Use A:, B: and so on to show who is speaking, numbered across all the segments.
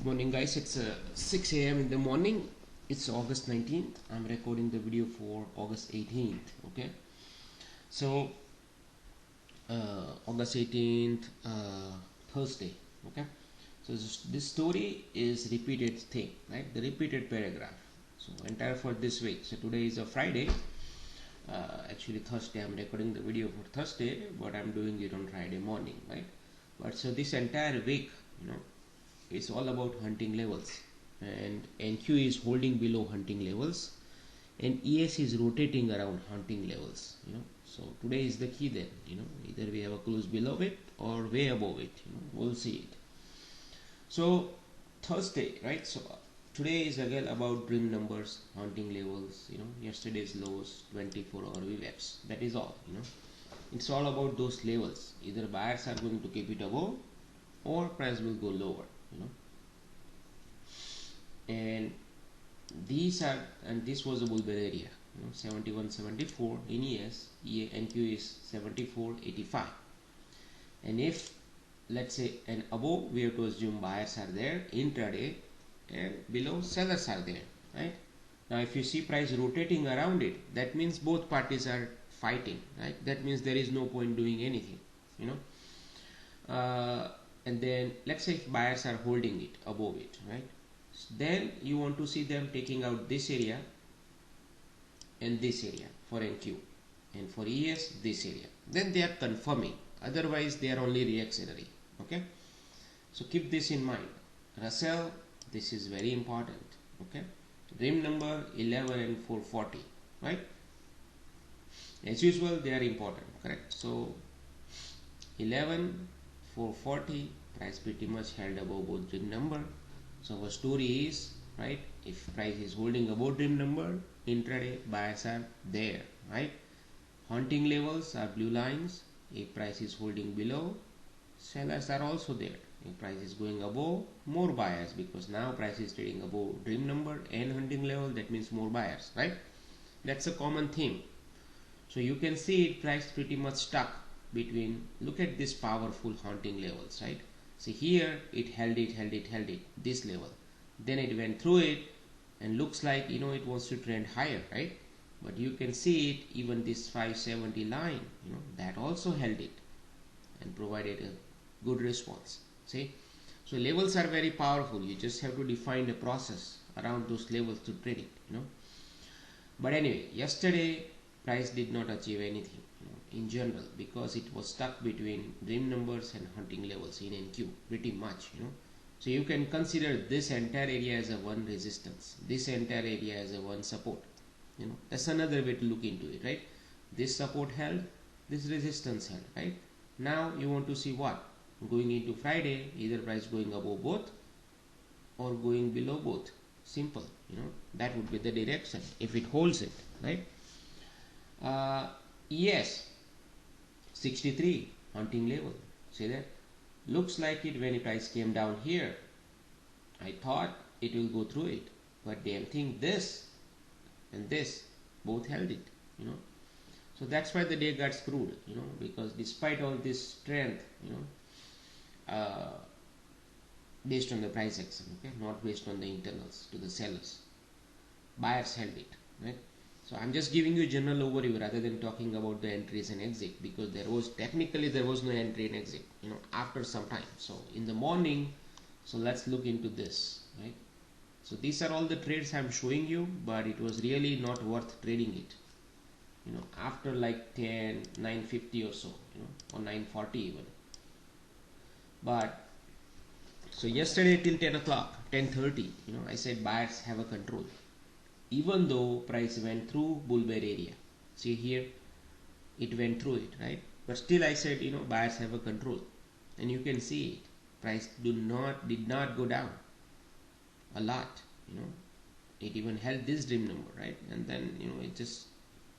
A: Good morning guys, it's 6 a.m. in the morning. It's August 19th. I'm recording the video for August 18th. Okay, so August 18th, Thursday. Okay, so this story is repeated thing, right? The repeated paragraph. So entire for this week. So today is a Friday. Actually Thursday. I'm recording the video for Thursday, but I'm doing it on Friday morning, right? But so this entire week, it's all about hunting levels, and NQ is holding below hunting levels, and ES is rotating around hunting levels. So today is the key then. Either we have a close below it or way above it. We'll see it. So Thursday, right? So today is again about dream numbers, hunting levels. Yesterday's lows, 24-hour VWAPs. That is all. It's all about those levels. Either buyers are going to keep it above, or price will go lower. And these are, and this was a bull bear area, 71.74 in ES, NQ is 74.85. And if let's say and above, we have to assume buyers are there intraday, and below sellers are there, right? Now if you see price rotating around it, that means both parties are fighting, right? That means there is no point doing anything. And then let's say if buyers are holding it above it, right? Then you want to see them taking out this area and this area for NQ, and for ES this area. Then they are confirming. Otherwise they are only reactionary. Okay, so keep this in mind. Russell, this is very important. Okay, dream number 11 and 440, right? As usual, they are important, correct? So 11, 440, price pretty much held above both dream number. So our story is, right, if price is holding above dream number, intraday buyers are there, right? Hunting levels are blue lines. If price is holding below, sellers are also there. If price is going above, more buyers, because now price is trading above dream number and hunting level. That means more buyers, right? That's a common theme. So you can see it, price pretty much stuck between, look at this powerful hunting levels, right? See here, it held it, this level. Then it went through it and looks like, it wants to trend higher, right? But you can see it, even this 570 line, that also held it and provided a good response. See? So levels are very powerful. You just have to define a process around those levels to trade it, But anyway, yesterday price did not achieve anything, in general, because it was stuck between dream numbers and hunting levels in NQ pretty much. So you can consider this entire area as a one resistance, this entire area as a one support. That's another way to look into it, right? This support held, this resistance held, right? Now you want to see what? Going into Friday, either price going above both or going below both. Simple, that would be the direction if it holds it, right? Yes, 63 hunting level. See that? Looks like it when price came down here. I thought it will go through it, but damn thing, this and this both held it. So that's why the day got screwed. Because despite all this strength, based on the price action, okay, not based on the internals to the sellers, buyers held it, right? So I'm just giving you a general overview rather than talking about the entries and exit, because there was no entry and exit, after some time. So in the morning, so let's look into this, right? So these are all the trades I'm showing you, but it was really not worth trading it, after like 950 or so, or 940 even. But so yesterday till 10 o'clock, 10:30, I said buyers have a control. Even though price went through bull bear area, see here, it went through it, right? But still I said, buyers have a control, and you can see it. Price did not go down a lot. It even held this dream number, right? And then it just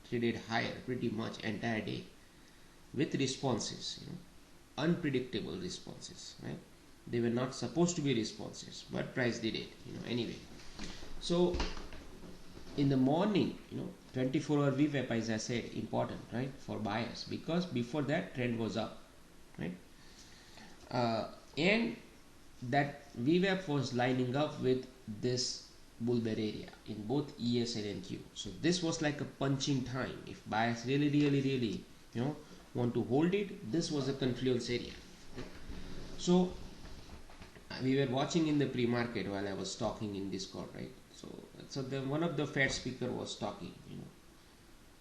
A: traded higher pretty much entire day with responses, unpredictable responses, right? They were not supposed to be responses, but price did it, anyway. So in the morning, 24-hour VWAP, as I said, important, right, for buyers, because before that trend was up, right? And that VWAP was lining up with this bull bear area in both ES and NQ. So this was like a punching time. If buyers really want to hold it, this was a confluence area. So we were watching in the pre-market while I was talking in Discord, right? So one of the Fed speaker was talking,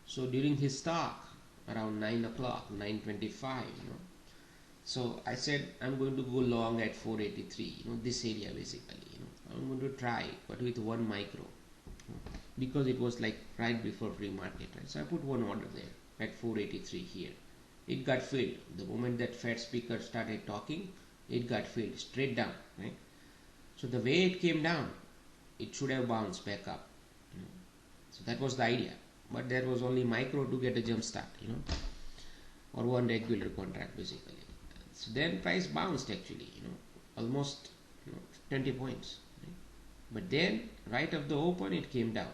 A: So during his talk around 9 o'clock, 9:25, So I said I'm going to go long at 483, this area basically, I'm going to try, but with one micro, because it was like right before pre-market, right? So I put one order there at 483 here. It got filled. The moment that Fed speaker started talking, it got filled straight down, right? So the way it came down, it should have bounced back up. So that was the idea, but there was only micro to get a jump start, or one regular contract basically. So then price bounced actually, almost 20 points, right? But then right after the open it came down,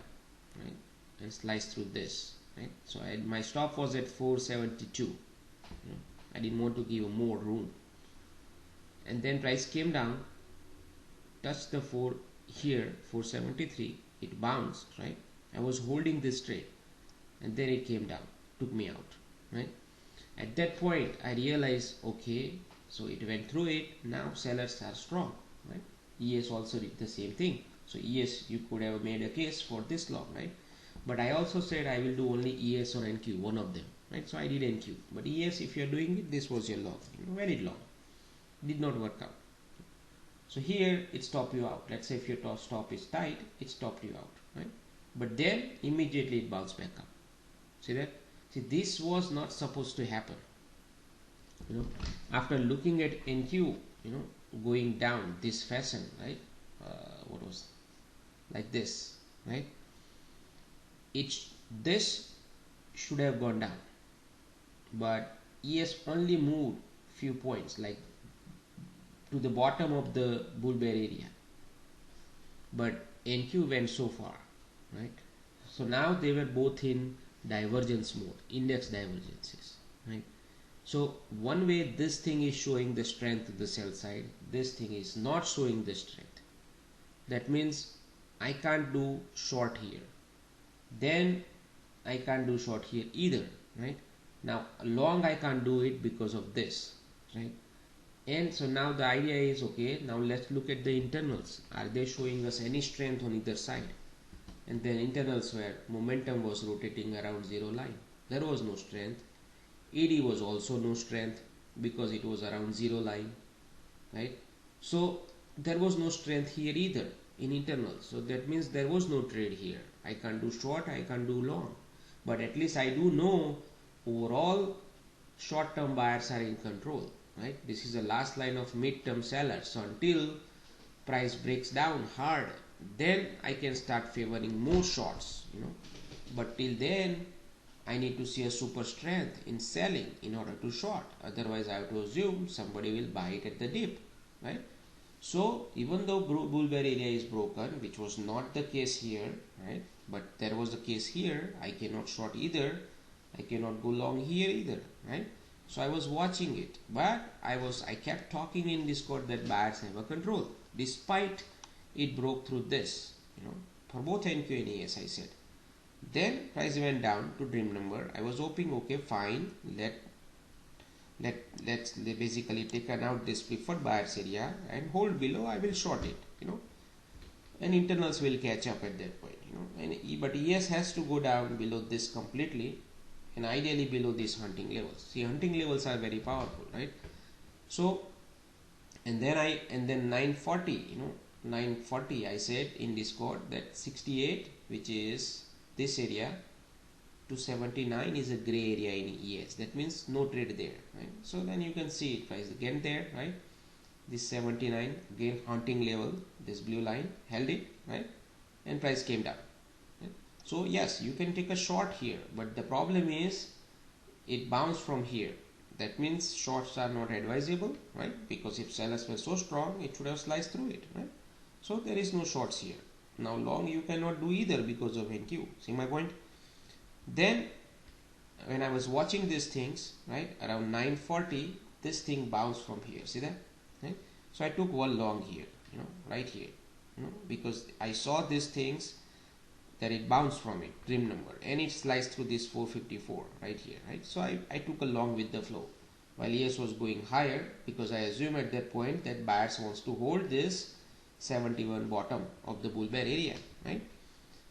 A: right, and sliced through this, right? So my stop was at 472. I didn't want to give more room, and then price came down, touched the 473, it bounced, right? I was holding this trade, and then it came down, took me out, right? At that point I realized, okay, so it went through it, now sellers are strong, right? ES also did the same thing. So ES, you could have made a case for this long, right? But I also said I will do only ES or NQ, one of them, right? So I did NQ, but ES, if you're doing it, this was your long, very long, did not work out. So here it stopped you out. Let's say if your stop is tight, it stopped you out, right? But then immediately it bounced back up. See that? See, this was not supposed to happen. After looking at NQ, going down this fashion, right? What was like this, right? This should have gone down, but ES only moved few points, like to the bottom of the bull bear area, but NQ went so far, right? So now they were both in divergence mode, index divergences, right? So one way this thing is showing the strength to the sell side, this thing is not showing the strength. That means I can't do short here, then I can't do short here either, right? Now long I can't do it because of this, right? And so now the idea is, okay, now let's look at the internals. Are they showing us any strength on either side? And then internals where momentum was rotating around zero line, there was no strength. ED was also no strength because it was around zero line, right? So there was no strength here either in internals. So that means there was no trade here. I can't do short, I can't do long, but at least I do know overall short-term buyers are in control, right? This is the last line of mid-term sellers. So until price breaks down hard, then I can start favoring more shorts, but till then I need to see a super strength in selling in order to short. Otherwise I have to assume somebody will buy it at the dip, right? So even though bull bear area is broken, which was not the case here, right, but there was a case here, I cannot short either, I cannot go long here either, right? So I was watching it, but I kept talking in Discord that buyers have a control despite it broke through this, for both NQ and ES. I said then price went down to dream number. I was hoping, okay, fine, let's basically take out this preferred buyers area and hold below. I will short it, and internals will catch up at that point, but ES has to go down below this completely, and ideally below these hunting levels. See, hunting levels are very powerful, right? So and then 940, 940, I said in Discord that 68, which is this area, to 79 is a gray area in ES. That means no trade there, right? So then you can see it, price again there, right? This 79 again hunting level, this blue line held it, right? And price came down, right? So yes, you can take a short here, but the problem is it bounced from here. That means shorts are not advisable, right? Because if sellers were so strong, it should have sliced through it, right? So there is no shorts here. Now long you cannot do either because of NQ. See my point? Then when I was watching these things, right, around 940, this thing bounced from here. See that? Right? So I took one long here. right here, because I saw these things that it bounced from it, trim number, and it sliced through this 454 right here, right? So I took along with the flow while ES was going higher, because I assume at that point that buyers wants to hold this 71 bottom of the bull bear area, right?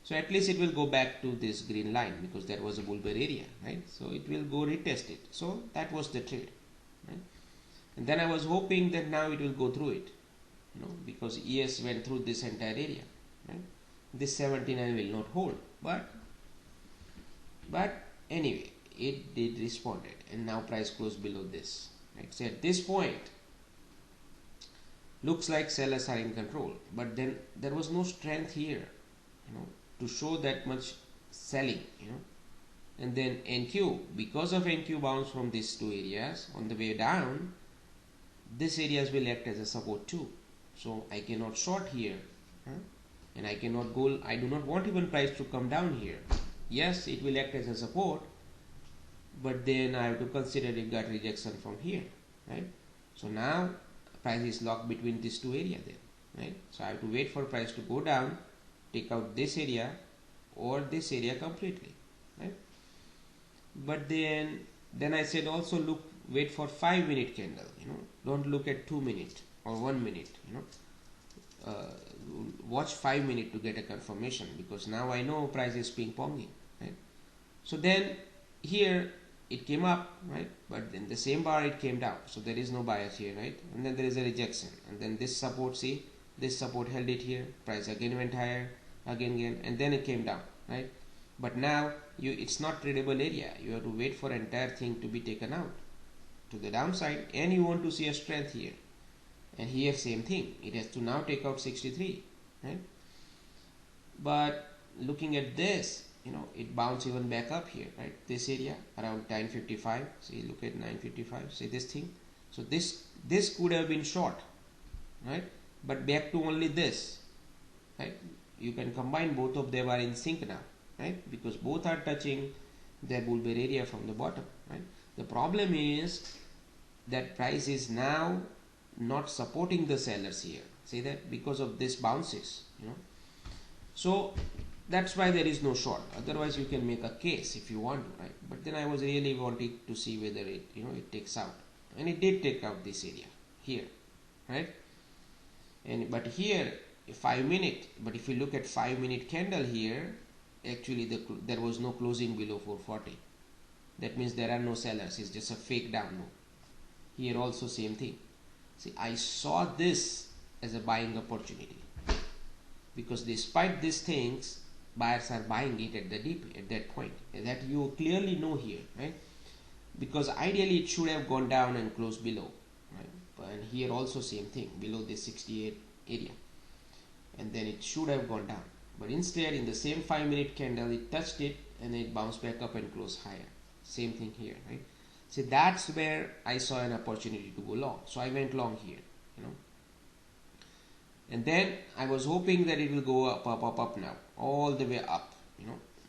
A: So at least it will go back to this green line, because there was a bull bear area, right? So it will go retest it. So that was the trade, right? And then I was hoping that now it will go through it, because ES went through this entire area, right? This 79 will not hold, but anyway, it did responded, and now price closed below this, right? So at this point looks like sellers are in control, but then there was no strength here, to show that much selling, and then NQ, because of NQ bounce from these two areas on the way down, this areas will act as a support too. So I cannot short here, and I cannot go, I do not want even price to come down here. Yes, it will act as a support, but then I have to consider it got rejection from here, right? So now price is locked between these two areas there, right? So I have to wait for price to go down, take out this area or this area completely, right? But then I said also wait for 5-minute candle, don't look at 2 minute or 1 minute, watch 5 minute to get a confirmation, because now I know price is ping ponging, right? So then here it came up, right? But then the same bar it came down, so there is no bias here, right? And then there is a rejection, and then this support, see, this support held it here, price again went higher, again, and then it came down, right? But now it's not tradable area. You have to wait for entire thing to be taken out to the downside, and you want to see a strength here. And here same thing, it has to now take out 63, right? But looking at this, it bounced even back up here, right? This area around 955. See, look at 955. See this thing. So this could have been short, right? But back to only this, right? You can combine both of them are in sync now, right? Because both are touching their bull bear area from the bottom, right? The problem is that price is now not supporting the sellers here. See that, because of this bounces, So that's why there is no short. Otherwise you can make a case if you want to, right? But then I was really wanting to see whether it, it takes out, and it did take out this area here, right? But here 5 minute, but if you look at 5-minute candle here, actually there was no closing below 440. That means there are no sellers. It's just a fake down move. Here also same thing. See, I saw this as a buying opportunity, because despite these things, buyers are buying it at the dip at that point. That you clearly know here, right? Because ideally it should have gone down and closed below, right? And here also same thing, below this 68 area, and then it should have gone down. But instead, in the same 5-minute candle, it touched it and it bounced back up and closed higher. Same thing here, right? See, that's where I saw an opportunity to go long. So I went long here, And then I was hoping that it will go up now, all the way up,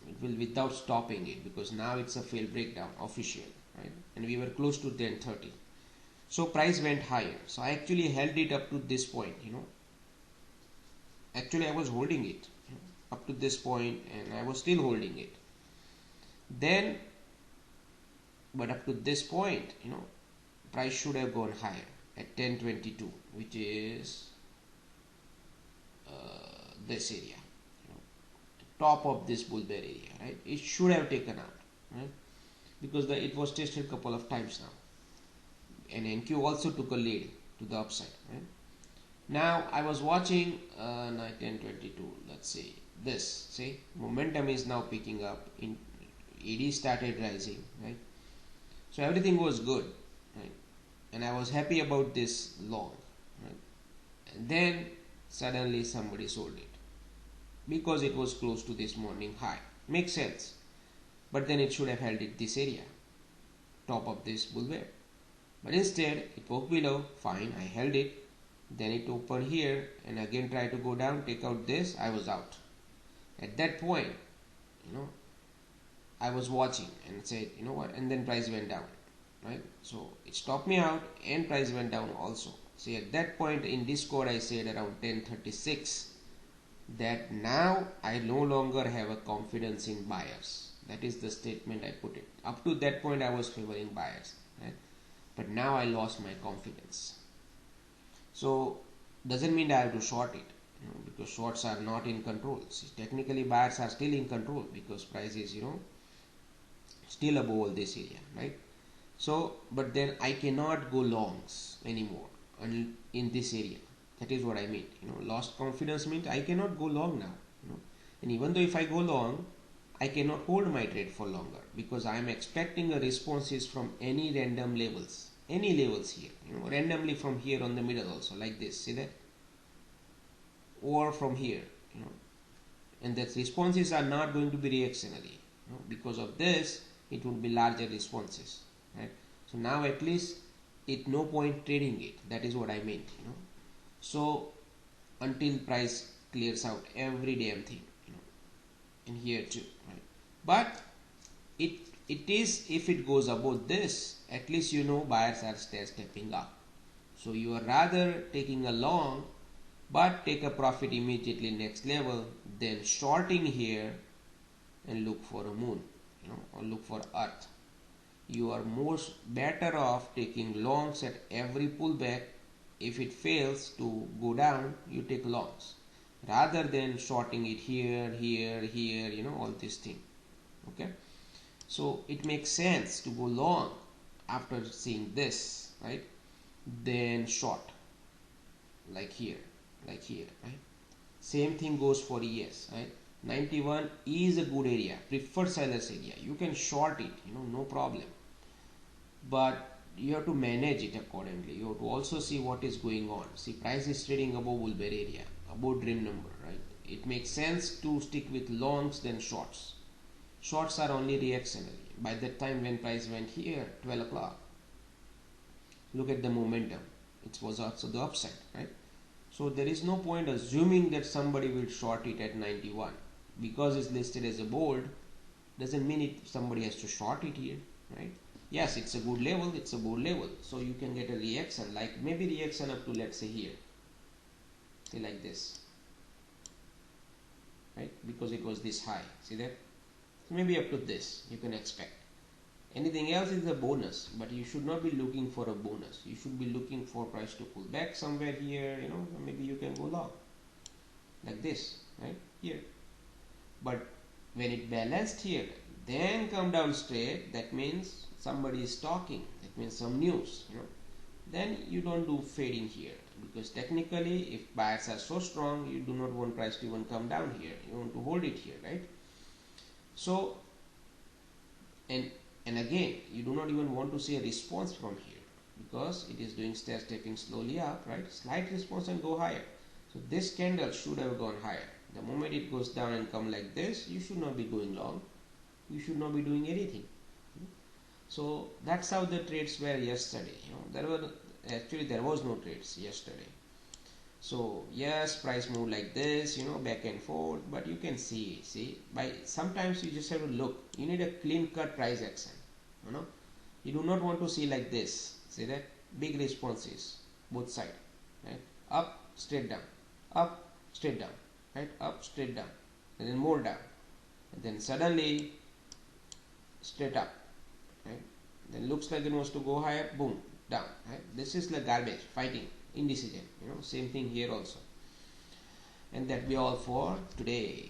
A: It will without stopping it, because now it's a failed breakdown, official, right? And we were close to 1030. So price went higher. So I actually held it up to this point, Actually, I was holding it up to this point, and I was still holding it. Then, but up to this point, price should have gone higher at 1022, which is this area, top of this bull bear area, right? It should have taken out, right? Because it was tested a couple of times now, and NQ also took a lead to the upside, right? Now I was watching 1022. Let's see this. See, momentum is now picking up. In ED started rising, right? So everything was good, right? And I was happy about this long, right? And then suddenly somebody sold it because it was close to this morning high. Makes sense. But then it should have held it this area, top of this bull bear. But instead it broke below. Fine, I held it. Then it opened here and again tried to go down, take out this. I was out. At that point, I was watching and said, what? And then price went down, right? So it stopped me out and price went down also. See, at that point in Discord I said around 10:36 that now I no longer have a confidence in buyers. That is the statement I put it. Up to that point I was favoring buyers, right? But now I lost my confidence. So doesn't mean I have to short it, because shorts are not in control. See, technically buyers are still in control because price is still above all this area, right? So but then I cannot go longs anymore in this area. That is what I mean. Lost confidence means I cannot go long now. And even though if I go long, I cannot hold my trade for longer because I am expecting a responses from any random levels, any levels here. Randomly from here on the middle also, like this. See that? Or from here. And that responses are not going to be reactionary. Because of this, it would be larger responses, right? So now at least it no point trading it. That is what I meant. So until price clears out every damn thing, and here too, right? But it is, if it goes above this, at least buyers are stepping up. So you are rather taking a long, but take a profit immediately next level, then shorting here and look for a moon, or look for earth. You are better off taking longs at every pullback. If it fails to go down, you take longs rather than shorting it here, all this thing. Okay, so it makes sense to go long after seeing this, right? Then short like here, right? Same thing goes for ES, right? 91 is a good area, preferred sellers area. You can short it, no problem. But you have to manage it accordingly. You have to also see what is going on. See, price is trading above bull-bear area, above dream number, right? It makes sense to stick with longs than shorts. Shorts are only reactionary. By that time when price went here, 12 o'clock, look at the momentum. It was also the upside, right? So there is no point assuming that somebody will short it at 91. Because it's listed as a bold, doesn't mean somebody has to short it here, right? Yes, it's a good level, it's a bold level. So you can get a reaction, like maybe reaction up to, let's say here. See, like this. Right? Because it was this high. See that? So maybe up to this, you can expect. Anything else is a bonus, but you should not be looking for a bonus. You should be looking for price to pull back somewhere here, maybe you can go long. Like this, right? Here. But when it balanced here, then come down straight, that means somebody is talking, that means some news, then you don't do fading here, because technically if buyers are so strong, you do not want price to even come down here, you want to hold it here, right? So and again, you do not even want to see a response from here because it is doing stepping slowly up, right? Slight response and go higher. So this candle should have gone higher. The moment it goes down and come like this, you should not be going long. You should not be doing anything. So that's how the trades were yesterday. There was no trades yesterday. So yes, price moved like this, back and forth, but you can see by sometimes you just have to look. You need a clean cut price action. You do not want to see like this. See that? Big responses, both sides, right? Up, straight down, up, straight down, right? Up, straight down, and then more down, and then suddenly straight up, right? Then looks like it wants to go higher, boom, down, right? This is like garbage, fighting, indecision, same thing here also. And that be all for today.